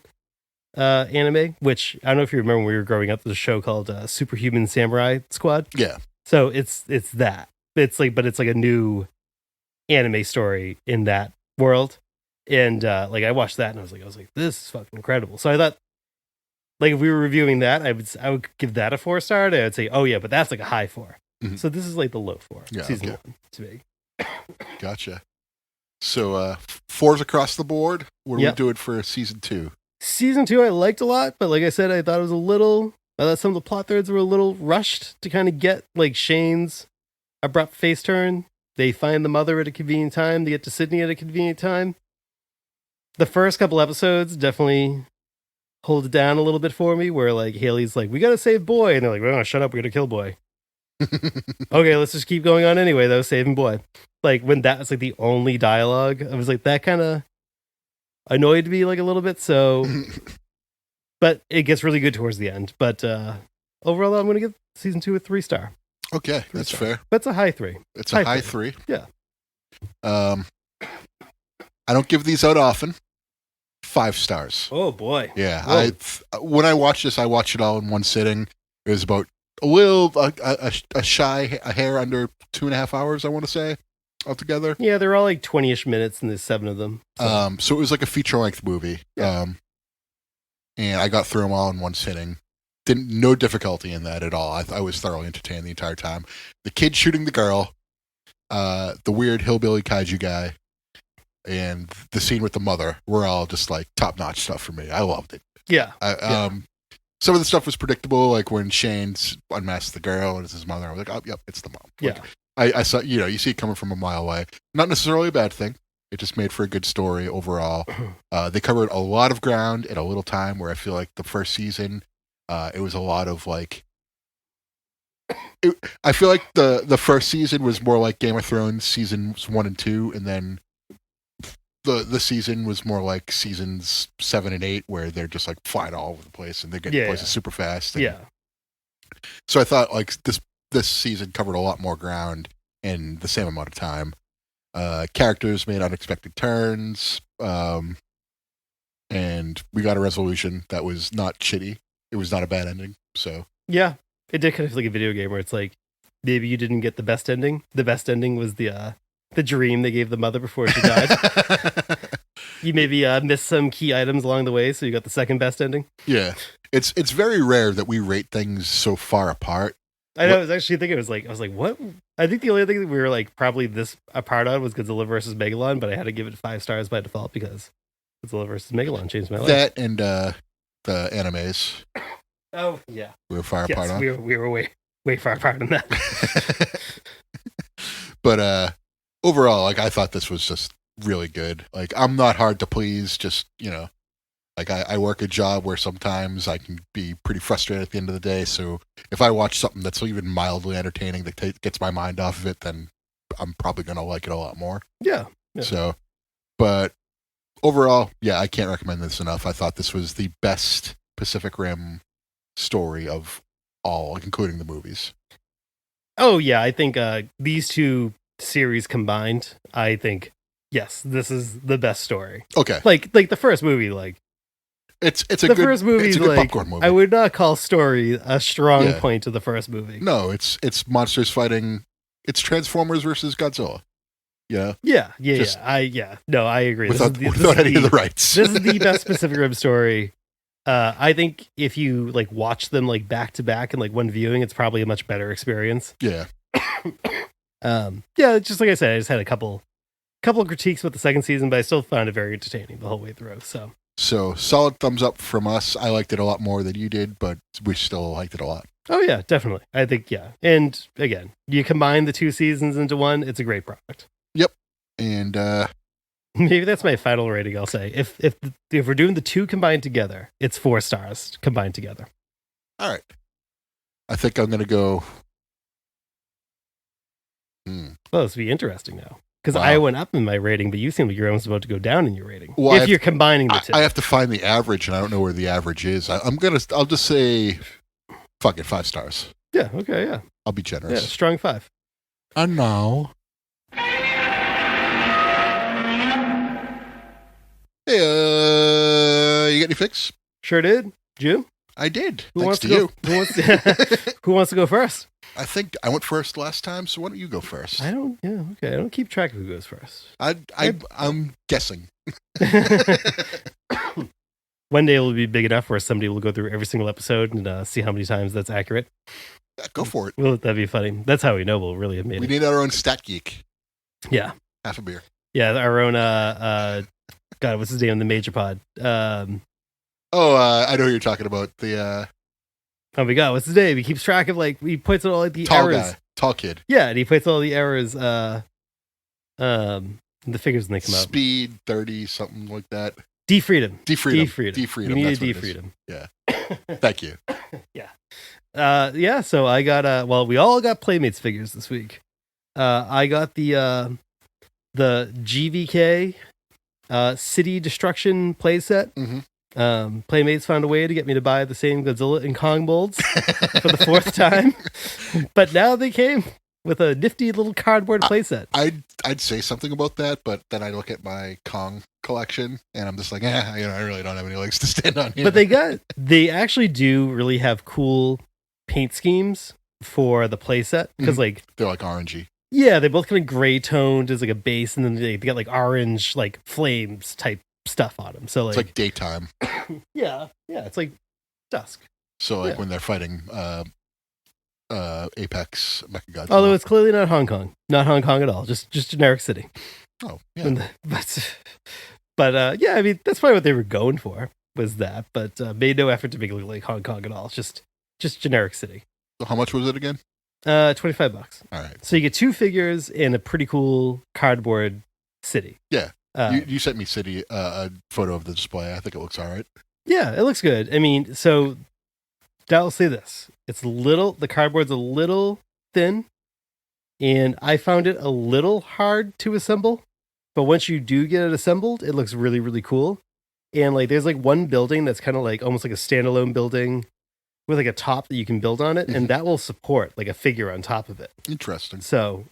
anime, which I don't know if you remember when we were growing up. There's a show called Superhuman Samurai Squad. Yeah. So it's that. It's like, but it's like a new anime story in that world. And like I watched that and I was like, this is fucking incredible. So I thought, like, if we were reviewing that, I would give that a 4-star. And I would say, oh yeah, but that's like a high 4. Mm-hmm. So this is like the low 4. Yeah, season 1 to me. Gotcha. So 4s across the board. What are we doing for season 2? Season 2 I liked a lot, but like I said, I thought it was I thought some of the plot threads were a little rushed to kind of get like Shane's abrupt face turn. They find the mother at a convenient time. They get to Sydney at a convenient time. The first couple episodes definitely hold it down a little bit for me, where like Haley's like, we gotta save boy, and they're like, well, shut up, we're gonna kill boy. Okay, let's just keep going on anyway though, saving boy. Like when that was like the only dialogue, I was like, that kind of annoyed me like a little bit. So, but it gets really good towards the end. But overall, I'm going to give season 2 a 3-star. Okay, that's fair. But it's a high 3. It's a high 3. Yeah. I don't give these out often. 5 stars. Oh boy. Yeah. When I watch this, I watch it all in one sitting. It was about a hair under 2.5 hours, I want to say, altogether. Yeah, they're all like 20-ish minutes, and there's 7 of them. So it was like a feature-length movie. Yeah. And I got through them all in one sitting. No difficulty in that at all. I was thoroughly entertained the entire time. The kid shooting the girl, the weird hillbilly kaiju guy, and the scene with the mother were all just like top-notch stuff for me. I loved it. Yeah. Some of the stuff was predictable, like when Shane's unmasked the girl and it's his mother. I was like, oh, yep, it's the mom. Like, Yeah. I saw, you see it coming from a mile away. Not necessarily a bad thing. It just made for a good story overall. They covered a lot of ground in a little time, where I feel like the first season, it was a lot of like. I feel like the first season was more like Game of Thrones seasons 1 and 2, and then the season was more like seasons 7 and 8, where they're just like flying all over the place and they're getting places super fast. And so I thought like this season covered a lot more ground in the same amount of time. Characters made unexpected turns, and we got a resolution that was not shitty. It was not a bad ending. So yeah, it did kind of feel like a video game where it's like maybe you didn't get the best ending. The best ending was the dream they gave the mother before she died. You maybe missed some key items along the way, so you got the second best ending. Yeah, it's very rare that we rate things so far apart. I know. I was actually thinking, I was like, what? I think the only thing that we were like probably this apart on was Godzilla versus Megalon, but I had to give it 5 stars by default because Godzilla versus Megalon changed my life. That and the animes. Oh yeah, we were far apart on. We were way far apart on that. But overall, like I thought this was just really good. Like I'm not hard to please. Just like I work a job where sometimes I can be pretty frustrated at the end of the day. So if I watch something that's even mildly entertaining that gets my mind off of it, then I'm probably going to like it a lot more. Yeah. So, but overall, yeah, I can't recommend this enough. I thought this was the best Pacific Rim story of all, including the movies. Oh yeah, I think these two series combined, I think, yes, this is the best story. Okay. Like the first movie, like It's a good first movie. It's a good like, popcorn movie. I would not call story a strong point of the first movie. No, it's monsters fighting. It's Transformers versus Godzilla. Yeah. No, I agree. Without any of the rights. This is the best Pacific Rim story. I think if you like watch them like back to back and like one viewing, it's probably a much better experience. Yeah. Yeah, just like I said, I just had a couple critiques with the second season, but I still found it very entertaining the whole way through. So solid thumbs up from us. I liked it a lot more than you did, but we still liked it a lot. Oh yeah, definitely. I think and again, you combine the 2 seasons into one, it's a great product. Yep. And maybe that's my final rating. I'll say if we're doing the 2 combined together, it's 4 stars combined together. All right. I think I'm gonna go. Well, this will be interesting now. Because Wow. I went up in my rating, but you seem like you're almost about to go down in your rating. Well, if you're combining the 2. I have to find the average, and I don't know where the average is. I'll just say, fuck it, 5 stars. Yeah, okay, yeah. I'll be Yeah, generous. strong 5. And now, hey, you got any fix? Sure did. Jim? I did. Who Thanks wants to to you. Who wants to go first? I think I went first last time, so why don't you go first? I don't keep track of who goes first. I'm guessing. One day it will be big enough where somebody will go through every single episode and see how many times that's accurate. Yeah, go for it. Well, that'd be funny. That's how we know we'll really have made We it. need our own stat geek. Yeah. Half a beer. Yeah, our own God, what's his name? The Major Pod. I know who you're talking about. The Oh my God, what's his name? He keeps track of he points out all the tall errors. guy, tall kid. Yeah, and he points out all the errors. The figures when they come out. Speed 30, something like that. D-freedom. D-freedom. We need a D-freedom. Yeah. Thank you. Yeah. So I got we all got Playmates figures this week. I got the GVK City Destruction playset. Mm-hmm. Playmates found a way to get me to buy the same Godzilla and Kong molds for the 4th time, but now they came with a nifty little cardboard playset. I'd say something about that, but then I look at my Kong collection and I'm just like, I really don't have any legs to stand on here. But they actually do really have cool paint schemes for the playset because like they're like orangey. Yeah, they both kind of gray toned as like a base, and then they get like orange like flames type stuff on them. So It's like daytime. yeah, it's like dusk. So like when they're fighting Apex Mechagodzilla. Although it's clearly not Hong Kong at all, just generic city. Oh yeah, but yeah, I mean that's probably what they were going for was that, but made no effort to make it look like Hong Kong at all. It's just generic city. So how much was it again? $25. All right. So you get 2 figures and a pretty cool cardboard city. Yeah. You sent me city a photo of the display. I think it looks all right. Yeah, it looks good. I mean, so I'll say this: the cardboard's a little thin, and I found it a little hard to assemble. But once you do get it assembled, it looks really, really cool. And like, there's like one building that's kind of like almost like a standalone building with like a top that you can build on it, and that will support like a figure on top of it. Interesting. So,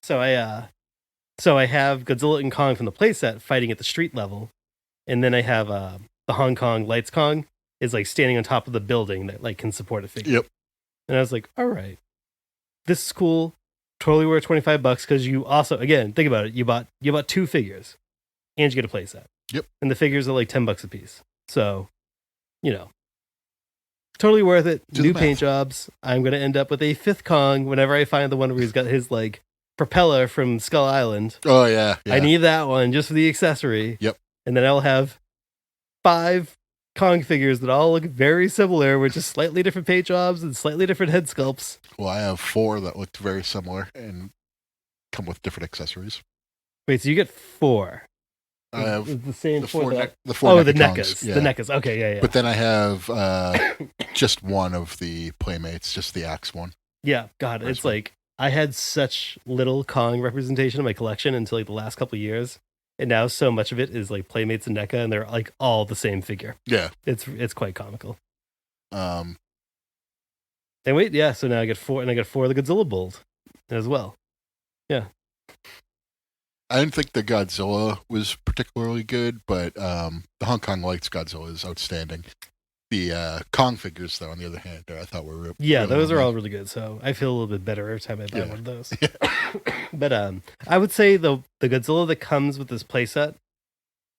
so I have Godzilla and Kong from the playset fighting at the street level, and then I have the Hong Kong Lights Kong is like standing on top of the building that like can support a figure. Yep. And I was like, all right, this is cool. Totally worth $25 because you also, again, think about it. You bought 2 figures, and you get a playset. Yep. And the figures are like $10 a piece. So, totally worth it. New paint jobs. I'm going to end up with a 5th Kong whenever I find the one where he's got his like propeller from Skull Island. Oh yeah. I need that one just for the accessory. Yep. And then I'll have 5 Kong figures that all look very similar with just slightly different paint jobs and slightly different head sculpts. Well, I have 4 that looked very similar and come with different accessories. Wait, so you get 4? I have the same the 4 that. the 4 Oh, the NECAs. NECAs. The NECAs. Okay, yeah. But then I have just one of the Playmates, just the Axe one. Yeah, God, it's like I had such little Kong representation in my collection until like the last couple of years, and now so much of it is like Playmates and NECA, and they're like all the same figure. Yeah, it's quite comical. And wait, yeah, so now I get 4, and I get 4 of the Godzilla Bold as well. Yeah. I didn't think the Godzilla was particularly good, but the Hong Kong Lights Godzilla is outstanding. The Kong figures, though, on the other hand, I thought were really those are all really good. So I feel a little bit better every time I buy one of those. But I would say the Godzilla that comes with this playset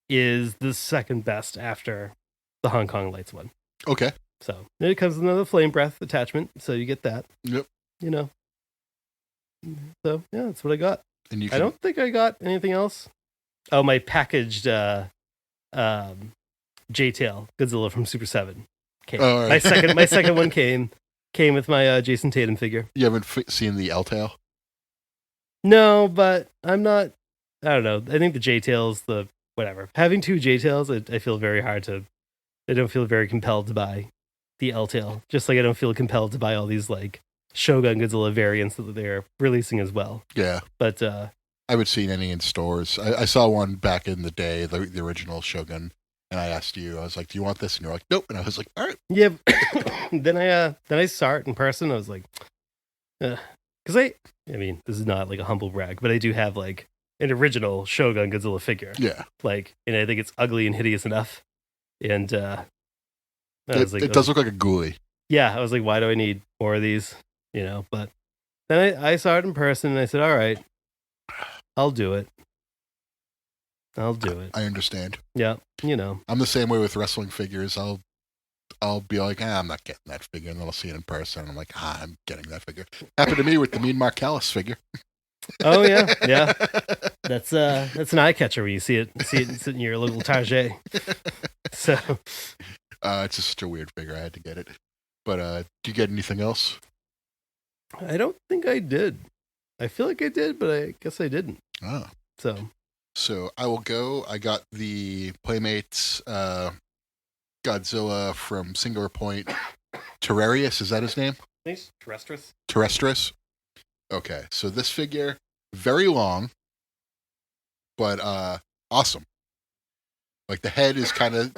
is the second best after the Hong Kong Lights one. Okay. So it comes with another flame breath attachment, so you get that. Yep. So yeah, that's what I got. And I don't think I got anything else. Oh, my packaged J-Tail Godzilla from Super 7 came. Oh, right. My second one came with my Jason Tatum figure. You haven't seen the L-Tail? No, but I'm not. I don't know. I think the J-Tail's the whatever. Having 2 J-Tails, I feel very hard to. I don't feel very compelled to buy the L-Tail. Just like I don't feel compelled to buy all these like Shogun Godzilla variants that they're releasing as well. Yeah. But I haven't seen any in stores. I saw one back in the day, the original Shogun, and I asked you, I was like, do you want this? And you're like, nope. And I was like, all right. Yeah. then I saw it in person. I was like, because I mean, this is not like a humble brag, but I do have like an original Shogun Godzilla figure. Yeah. Like, and I think it's ugly and hideous enough. And it does look like a ghoulie. Yeah. I was like, why do I need more of these? But then I saw it in person and I said, all right, I'll do it. I understand. Yeah. I'm the same way with wrestling figures. I'll be like, I'm not getting that figure. And then I'll see it in person. And I'm like, I'm getting that figure. Happened to me with the Mean Mark Callis figure. Oh yeah. Yeah. That's an eye catcher when you see it in your little Target. So it's just such a weird figure. I had to get it. But do you get anything else? I don't think I did. I feel like I did, but I guess I didn't. Oh. So I will go. I got the Playmates Godzilla from Singular Point. Terrarius, is that his name? Thanks, Terrestris. Terrestris. Okay, so this figure, very long, but awesome. Like the head is kind of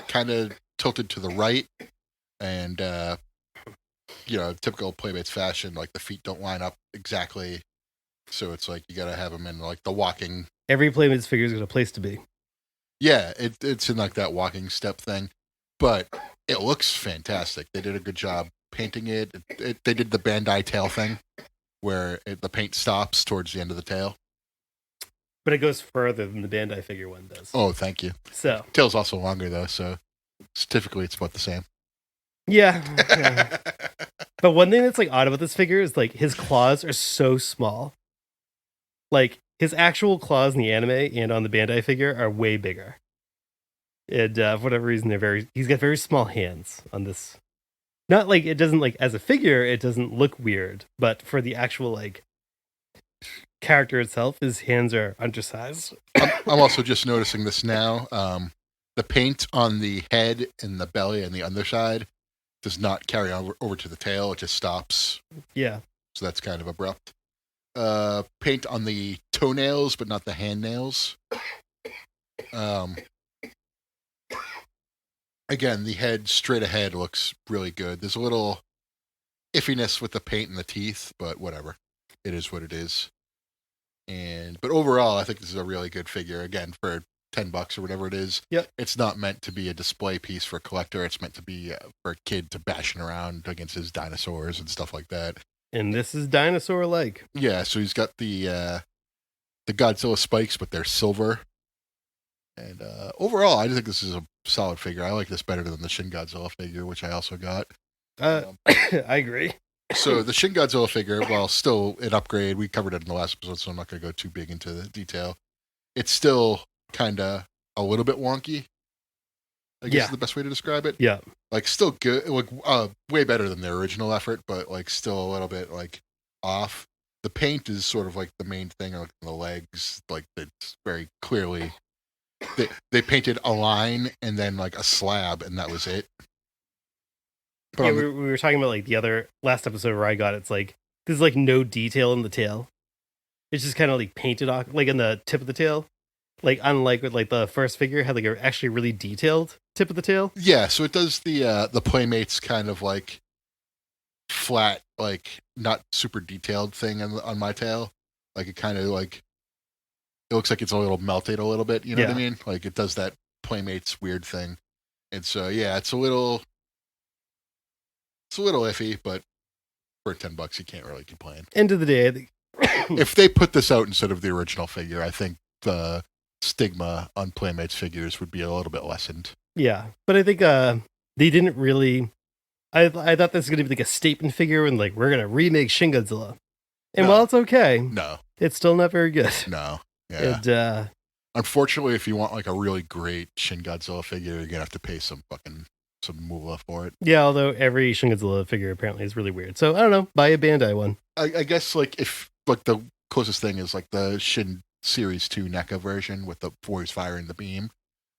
tilted to the right, and typical Playmates fashion, like the feet don't line up exactly. So it's like you gotta have them in like the walking. Every Playmates figure is got a place to be. Yeah, it's in like that walking step thing, but it looks fantastic. They did a good job painting it. They did the Bandai tail thing, where the paint stops towards the end of the tail. But it goes further than the Bandai figure one does. Oh, thank you. So Tail's also longer though, so typically it's about the same. yeah. But one thing that's like odd about this figure is like his claws are so small. Like his actual claws in the anime and on the Bandai figure are way bigger. And for whatever reason, he's got very small hands on this. Not like it doesn't like as a figure, it doesn't look weird, but for the actual like character itself, his hands are undersized. I'm also just noticing this now. The paint on the head and the belly and the underside does not carry over to the tail. It just stops. Yeah. So that's kind of abrupt. Paint on the toenails, but not the hand nails. Again, the head straight ahead looks really good. There's a little iffiness with the paint and the teeth, but whatever. It is what it is. But overall, I think this is a really good figure. Again, for $10 or whatever it is. Yep. It's not meant to be a display piece for a collector. It's meant to be for a kid to bashing around against his dinosaurs and stuff like that. And this is dinosaur-like. Yeah, so he's got the Godzilla spikes, but they're silver. And overall, I think this is a solid figure. I like this better than the Shin Godzilla figure, which I also got. I agree. So the Shin Godzilla figure, while still an upgrade, we covered it in the last episode, so I'm not going to go too big into the detail. It's still kind of a little bit wonky, I guess is the best way to describe it. Yeah. Like, still good, like way better than their original effort, but like still a little bit like off. The paint is sort of like the main thing, like the legs, like it's very clearly they painted a line and then like a slab, and that was it. But yeah, we were talking about like the other last episode where I got it's like there's like no detail in the tail. It's just kind of like painted off, like in the tip of the tail. Like unlike with like the first figure had like a actually really detailed tip of the tail. Yeah, so it does the Playmates kind of like flat, like not super detailed thing on my tail. Like it kind of like it looks like it's a little melted a little bit. You know what I mean? Like it does that Playmates weird thing. And so yeah, it's a little iffy, but for $10 you can't really complain. End of the day, I think if they put this out instead of the original figure, I think the stigma on Playmates figures would be a little bit lessened. Yeah, but I think they didn't really. I thought this was going to be like a statement figure and like we're going to remake Shin Godzilla. And while it's okay, no, it's still not very good. No, yeah. And, unfortunately, if you want like a really great Shin Godzilla figure, you're gonna have to pay some moolah for it. Yeah, although every Shin Godzilla figure apparently is really weird. So I don't know, buy a Bandai one. I guess like if like the closest thing is like the Shin Series 2 NECA version with the boys firing the beam.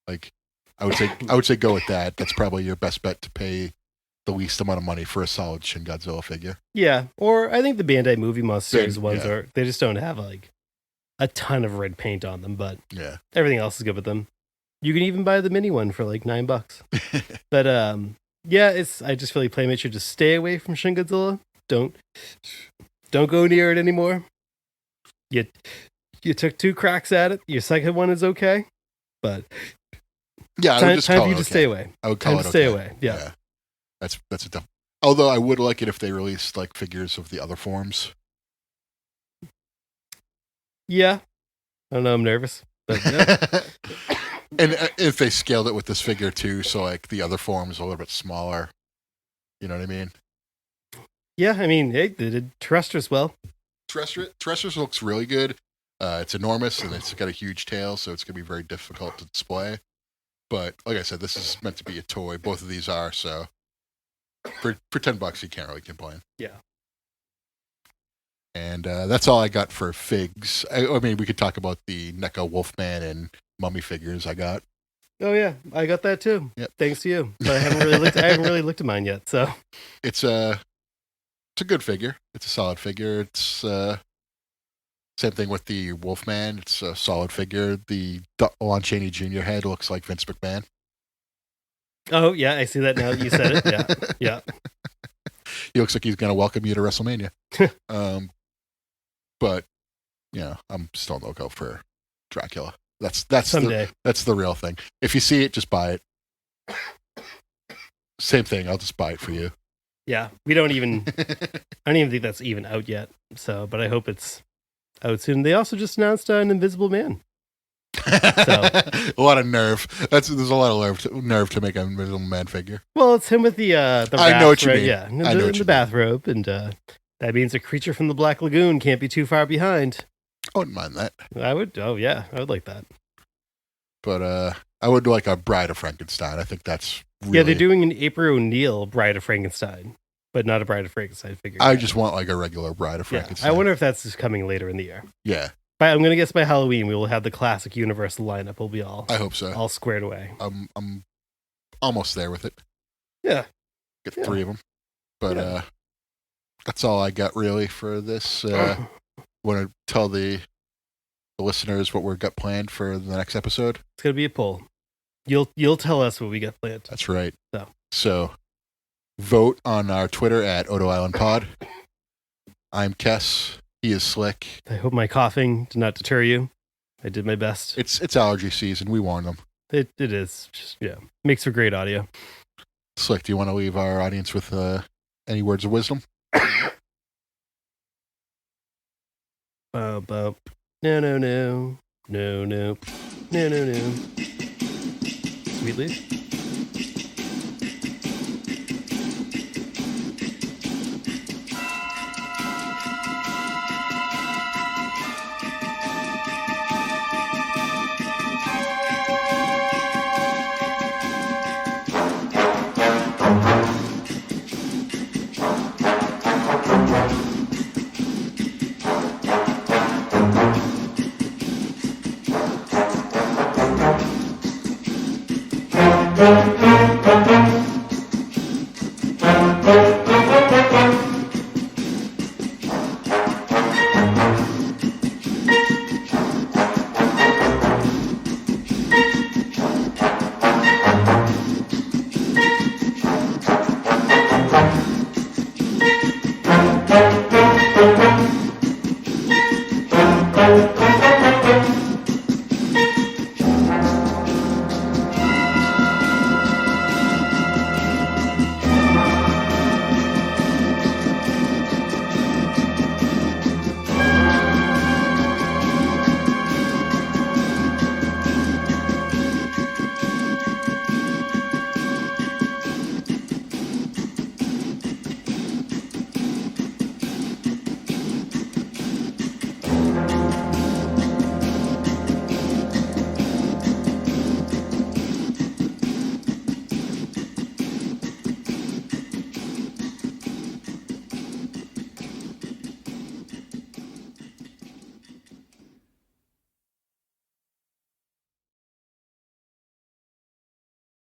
Like I would say go with that. That's probably your best bet to pay the least amount of money for a solid Shin Godzilla figure. Yeah, or I think the Bandai Movie Monster Series ones are they just don't have like a ton of red paint on them, but everything else is good with them. You can even buy the mini one for like $9. But I just feel like Playmates should just stay away from Shin Godzilla. Don't go near it anymore. You took 2 cracks at it. Your second one is okay, but time for you to stay away. I would call time it to stay okay. away. Yeah. That's a tough. Although I would like it if they released like figures of the other forms. Yeah, I don't know. I'm nervous, but yeah. And if they scaled it with this figure too, so like the other form is a little bit smaller. You know what I mean? Yeah, I mean, hey, they did Terrestrius well. Terrestrius looks really good. It's enormous and it's got a huge tail, so it's gonna be very difficult to display. But like I said, this is meant to be a toy. Both of these are, so for $10 you can't really complain. Yeah. And that's all I got for figs. I mean, we could talk about the NECA Wolfman and Mummy figures I got. Oh yeah, I got that too. Yep. Thanks to you. But I haven't really looked at mine yet. So it's a good figure. It's a solid figure. It's same thing with the Wolfman. It's a solid figure. The Lon Chaney Jr. head looks like Vince McMahon. Oh yeah, I see that now. You said it. Yeah. He looks like he's going to welcome you to WrestleMania. But I'm still on the lookout for Dracula. That's someday. That's the real thing. If you see it, just buy it. Same thing. I'll just buy it for you. Yeah, we don't even. I don't even think that's even out yet. So, but I hope it's out soon. They also just announced an Invisible Man. A lot of nerve. There's a lot of nerve to make an Invisible Man figure. Well, it's him with the I know what you mean. Yeah, the bathrobe, and that means a creature from the Black Lagoon can't be too far behind. I wouldn't mind that. I would. Oh yeah, I would like that. But I would like a Bride of Frankenstein. I think that's really... Yeah, they're doing an April O'Neil Bride of Frankenstein, but not a Bride of Frankenstein figure. I just want like a regular Bride of Frankenstein. I wonder if that's just coming later in the year. Yeah. But I'm gonna guess by Halloween we will have the classic Universal lineup. We'll be all. I hope so. All squared away. I'm almost there with it. Yeah. Get 3 of them. But that's all I got really for this. Want to tell the listeners what we've got planned for the next episode? It's gonna be a poll. You'll tell us what we got planned. That's right. So vote on our Twitter at Odo Island Pod. I'm KES. He is Slick. I hope my coughing did not deter you. I did my best. It's allergy season. We warn them. It is. Just, makes for great audio. Slick, do you want to leave our audience with any words of wisdom? No. Sweet leaf.